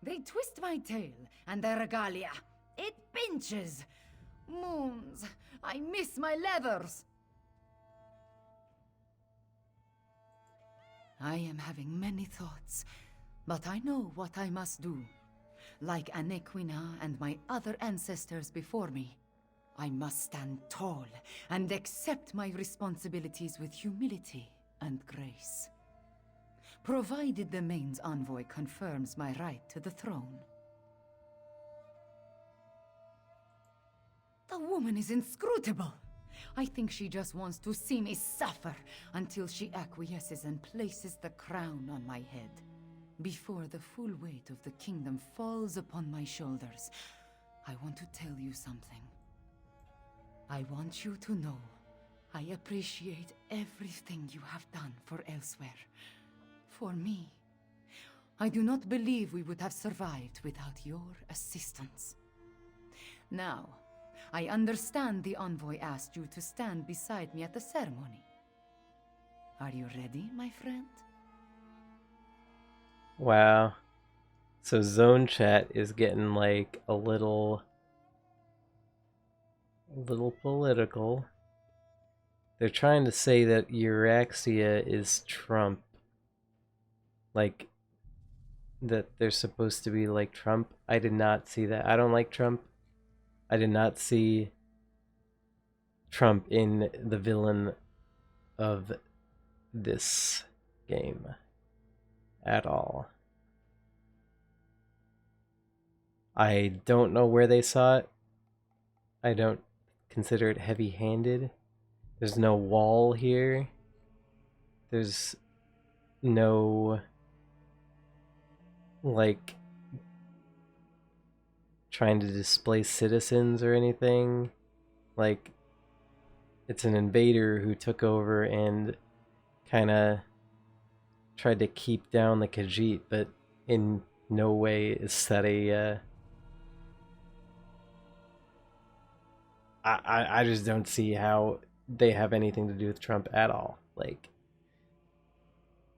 they twist my tail, and their regalia, it pinches. Moons, I miss my leathers. I am having many thoughts, but I know what I must do. Like Anequina and my other ancestors before me, I must stand tall and accept my responsibilities with humility and grace. Provided the Main's envoy confirms my right to the throne. The woman is inscrutable. I think she just wants to see me suffer until she acquiesces and places the crown on my head. Before the full weight of the kingdom falls upon my shoulders, I want to tell you something. I want you to know I appreciate everything you have done for Elsweyr. For me. I do not believe we would have survived without your assistance. Now, I understand the envoy asked you to stand beside me at the ceremony. Are you ready, my friend? Wow. So Zone Chat is getting like a little political. They're trying to say that Euraxia is Trump. Like, that they're supposed to be like Trump. I did not see that. I don't like Trump. I did not see Trump in the villain of this game at all. I don't know where they saw it. I don't consider it heavy-handed. There's no wall here. There's no, like, trying to displace citizens or anything. Like, it's an invader who took over and kind of tried to keep down the Khajiit, but in no way is that a I just don't see how they have anything to do with Trump at all. Like,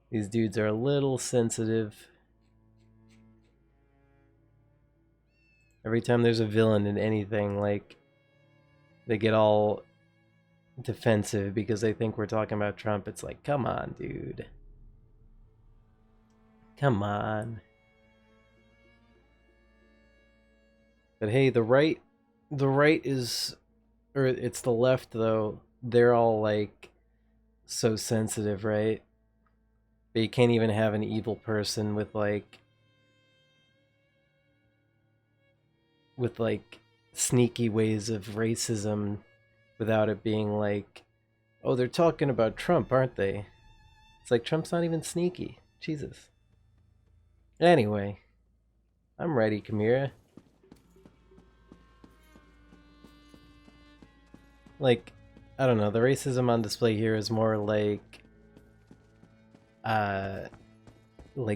these dudes are a little sensitive. Every time there's a villain in anything, like, they get all defensive because they think we're talking about Trump. It's like, come on, dude. Come on. But hey, the right is, or it's the left though, they're all like so sensitive, right? But you can't even have an evil person with like sneaky ways of racism without it being like, oh, they're talking about Trump, aren't they? It's like, Trump's not even sneaky. Jesus. Anyway, I'm ready, Chimera. Like, I don't know, the racism on display here is more like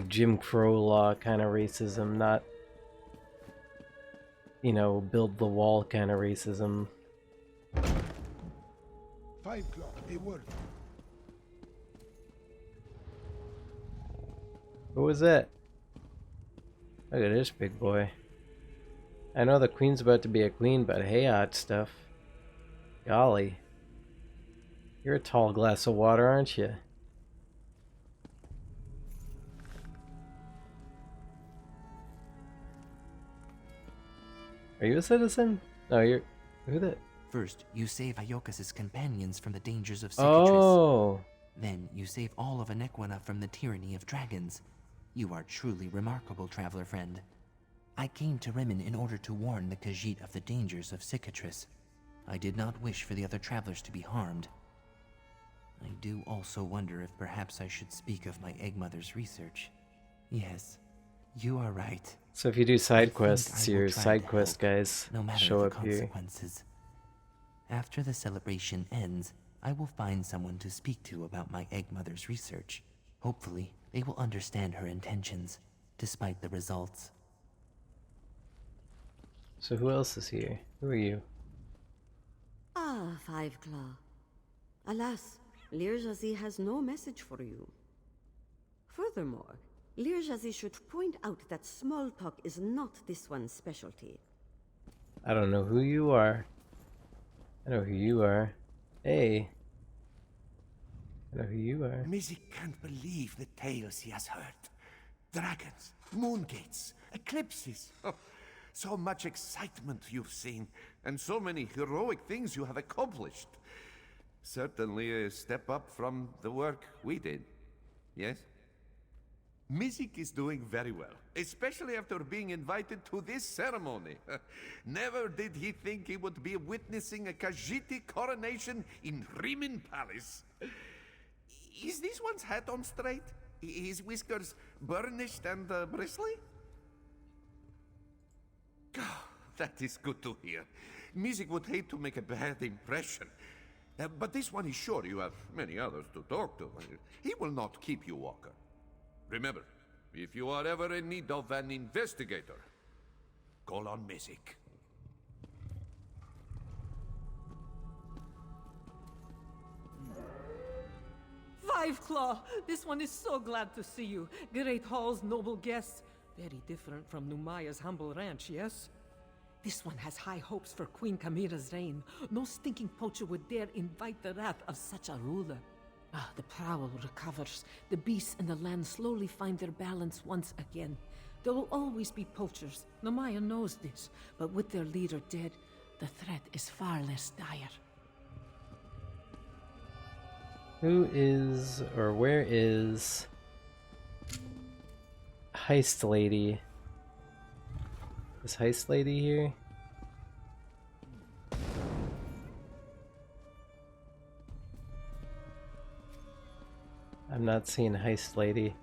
Jim Crow law kind of racism, not, you know, build the wall kind of racism. 5 o'clock, a word. What was that? Look at this big boy. I know the queen's about to be a queen, but hey, hot stuff. Golly. You're a tall glass of water, aren't you? Are you a citizen? No, you're... Who the... First, you save Iokas' companions from the dangers of cicatrice. Oh! Then, you save all of Anequina from the tyranny of dragons. You are truly remarkable, traveler friend. I came to Remen in order to warn the Khajiit of the dangers of cicatrice. I did not wish for the other travelers to be harmed. I do also wonder if perhaps I should speak of my Eggmother's research. Yes, you are right. So if you do side quests, your side quest guys no matter show the up here. consequences. After the celebration ends, I will find someone to speak to about my Eggmother's research. Hopefully, they will understand her intentions, despite the results. So who else is here? Who are you? Ah, Five Claw. Alas, Lirjazi has no message for you. Furthermore, Lirjazi should point out that small talk is not this one's specialty. I don't know who you are. I know who you are. Hey. I know who you are. Mizik can't believe the tales he has heard. Dragons, moongates, eclipses. Oh, so much excitement you've seen, and so many heroic things you have accomplished. Certainly a step up from the work we did. Yes? Mizik is doing very well, especially after being invited to this ceremony. Never did he think he would be witnessing a Khajiiti coronation in Rimin Palace. Is this one's hat on straight? His whiskers burnished and bristly? That is good to hear. Mizik would hate to make a bad impression. But this one is sure you have many others to talk to. He will not keep you, Walker. Remember, if you are ever in need of an investigator, call on Mizik. Five Claw, this one is so glad to see you. Great Hall's noble guests. Very different from Numaya's humble ranch, yes? This one has high hopes for Queen Chimera's reign. No stinking poacher would dare invite the wrath of such a ruler. Ah, the prowl recovers. The beasts in the land slowly find their balance once again. There will always be poachers. Numaya knows this, but with their leader dead, the threat is far less dire. Who is, or where is Heist Lady? Is Heist Lady here? I'm not seeing Heist Lady.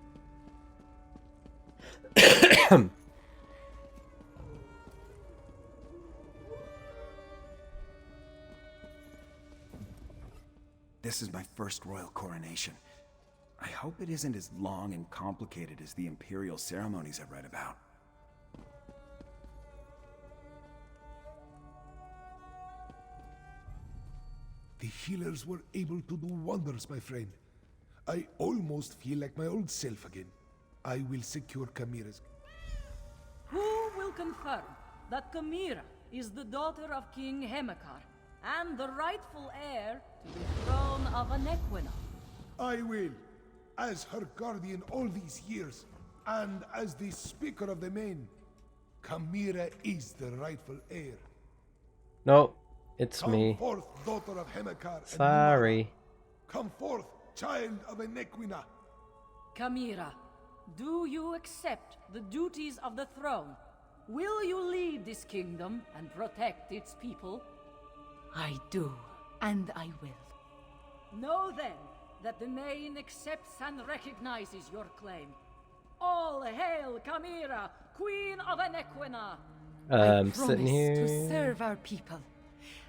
This is my first royal coronation. I hope it isn't as long and complicated as the imperial ceremonies I've read about. The healers were able to do wonders, my friend. I almost feel like my old self again. I will secure Kamira's... Who will confirm that Kamira is the daughter of King Hemekar and the rightful heir to the throne of Anequina? I will. As her guardian all these years, and as the Speaker of the Main, Kamira is the rightful heir. No, it's Come me. forth, daughter of Hemekar. and Sorry. Nimara. Come forth, child of Anequina. Kamira, do you accept the duties of the throne? Will you lead this kingdom and protect its people? I do, and I will. Know then that the Main accepts and recognizes your claim. All hail Kamira, Queen of Anequina! I'm I sitting promise here. to serve our people,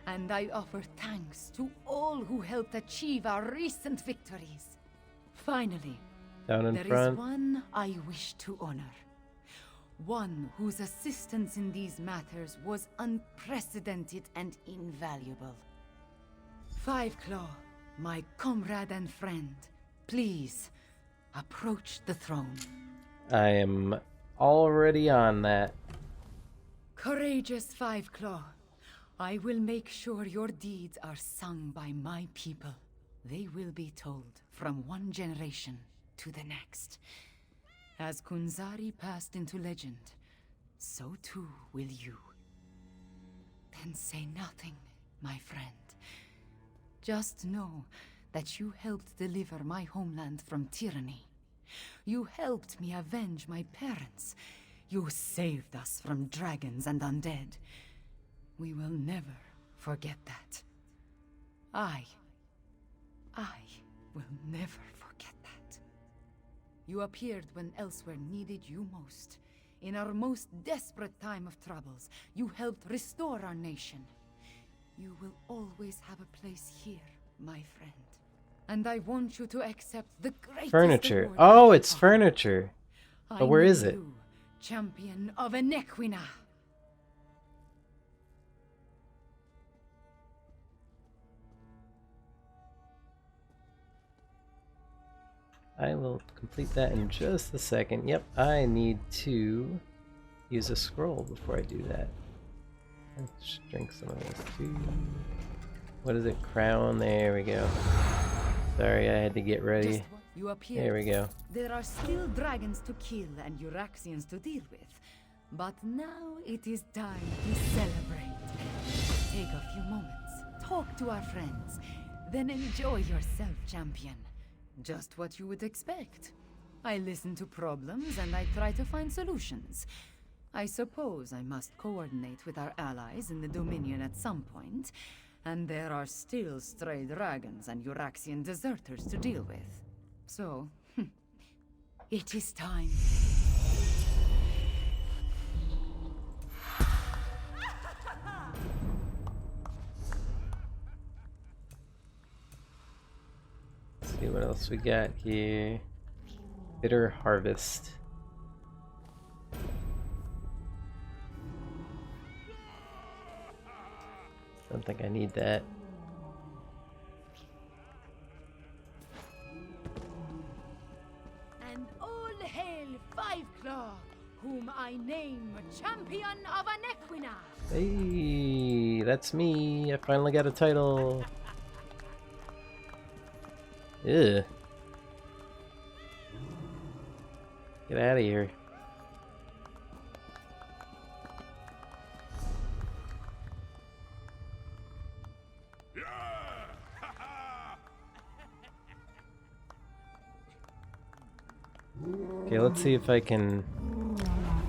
and I offer thanks to all who helped achieve our recent victories. Finally, Down in there is front. one I wish to honor. One whose assistance in these matters was unprecedented and invaluable. Five Claw, my comrade and friend, please approach the throne. I am already on that. Courageous Five Claw, I will make sure your deeds are sung by my people. They will be told from one generation to the next. As Kunzari passed into legend, so too will you. Then say nothing, my friend. Just know that you helped deliver my homeland from tyranny. You helped me avenge my parents. You saved us from dragons and undead. We will never forget that. I will never forget that. You appeared when Elsweyr needed you most. In our most desperate time of troubles, you helped restore our nation. You will always have a place here, my friend. And I want you to accept the greatest Furniture. award Oh, I it's offer. furniture. I But where is name it? you Champion of Anequina. I will complete that in just a second. Yep, I need to use a scroll before I do that. Let's drink some of this too. What is it? Crown? There we go. Sorry, I had to get ready. Just what you appeared. There we go. There are still dragons to kill and Euraxians to deal with. But now it is time to celebrate. Take a few moments, talk to our friends, then enjoy yourself, champion. Just what you would expect. I listen to problems and I try to find solutions. I suppose I must coordinate with our allies in the Dominion at some point, and there are still stray dragons and Euraxian deserters to deal with. So, it is time. Let's see what else we got here. Bitter Harvest. Don't think I need that. And all hail Five Claw, whom I name Champion of Anequina. Hey, that's me. I finally got a title. Ew. Get out of here. Okay, let's see if I can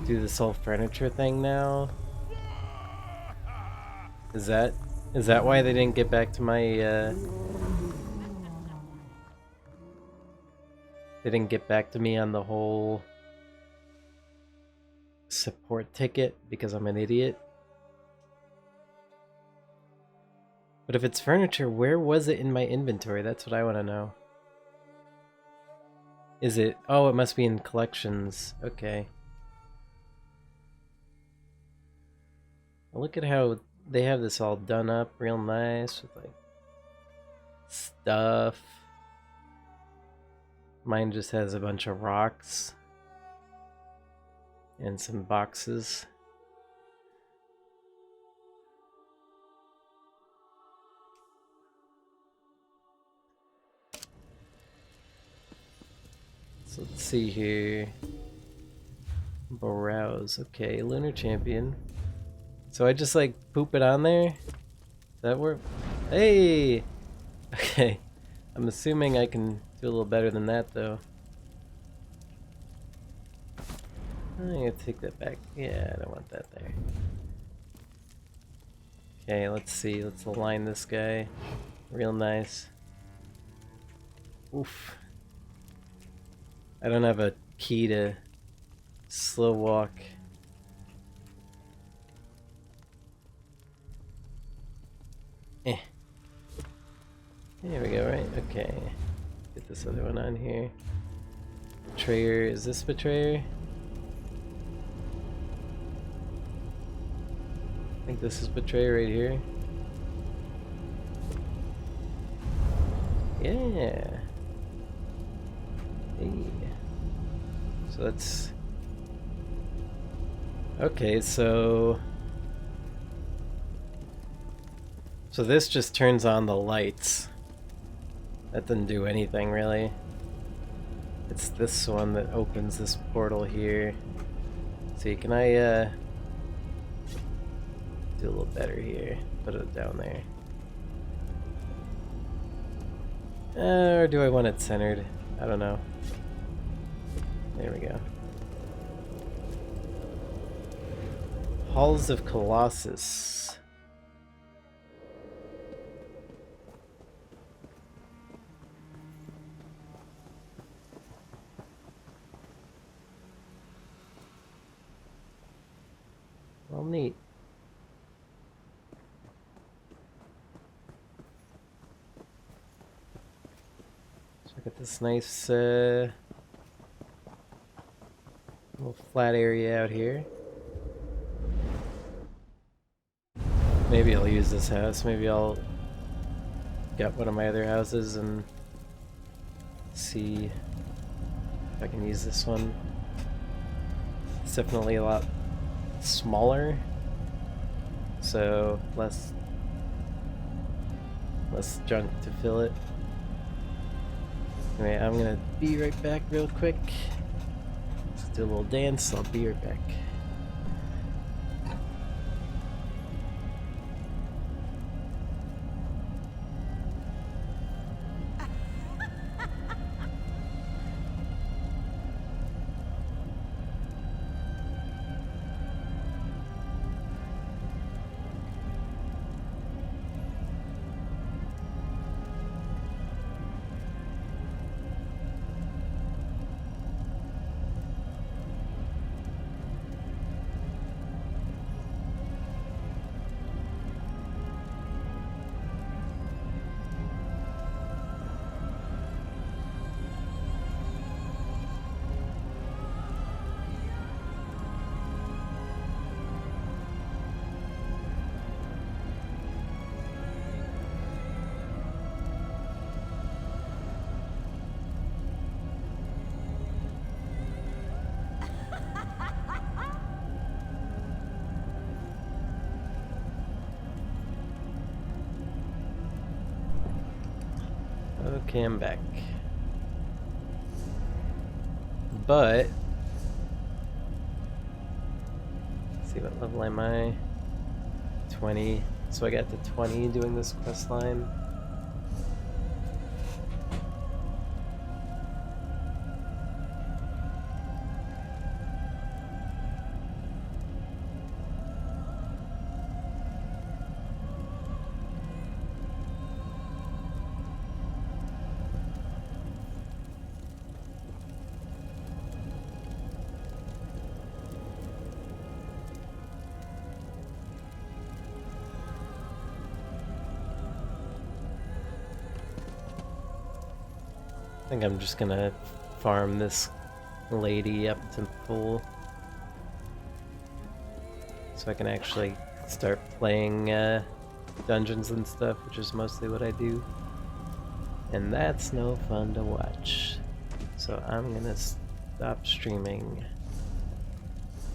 do this whole furniture thing now. Is that why they didn't get back to my they didn't get back to me on the whole support ticket because I'm an idiot? But if it's furniture, where was it in my inventory? That's what I want to know. Is it... Oh, it must be in collections. Okay. Look at how they have this all done up real nice with like stuff. Mine just has a bunch of rocks and some boxes. So let's see here. Browse. Okay, Lunar Champion. So I just like poop it on there? Does that work? Hey! Okay. I'm assuming I can do a little better than that though. I'm gonna take that back. Yeah, I don't want that there. Okay, let's see. Let's align this guy. Real nice. Oof. I don't have a key to slow walk. There we go, right? Okay. Get this other one on here. Betrayer. Is this Betrayer? I think this is Betrayer right here. Yeah. Hey. So let's... Okay, so this just turns on the lights. That didn't do anything really. It's this one that opens this portal here. See, can I do a little better here? Put it down there. Or do I want it centered? I don't know. There we go. Halls of Colossus. Well, neat. So I got this nice little flat area out here. Maybe I'll use this house. Maybe I'll get one of my other houses and see if I can use this one. It's definitely a lot smaller, so less junk to fill it. Anyway, I'm gonna be right back real quick. Let's do a little dance. I'll be right back. Okay, I'm back. But let's see, what level am I? 20. So I got to 20 doing this quest line. I think I'm just gonna farm this lady up to full so I can actually start playing dungeons and stuff, which is mostly what I do. And that's no fun to watch. So I'm gonna stop streaming.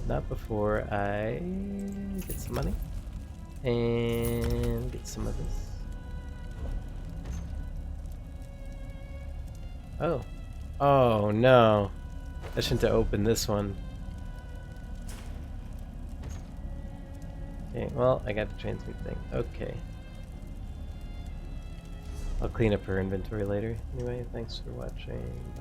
Not before I get some money and get some of this. Oh. Oh no. I shouldn't have opened this one. Okay, well, I got the transmute thing. Okay. I'll clean up her inventory later. Anyway, thanks for watching. Bye.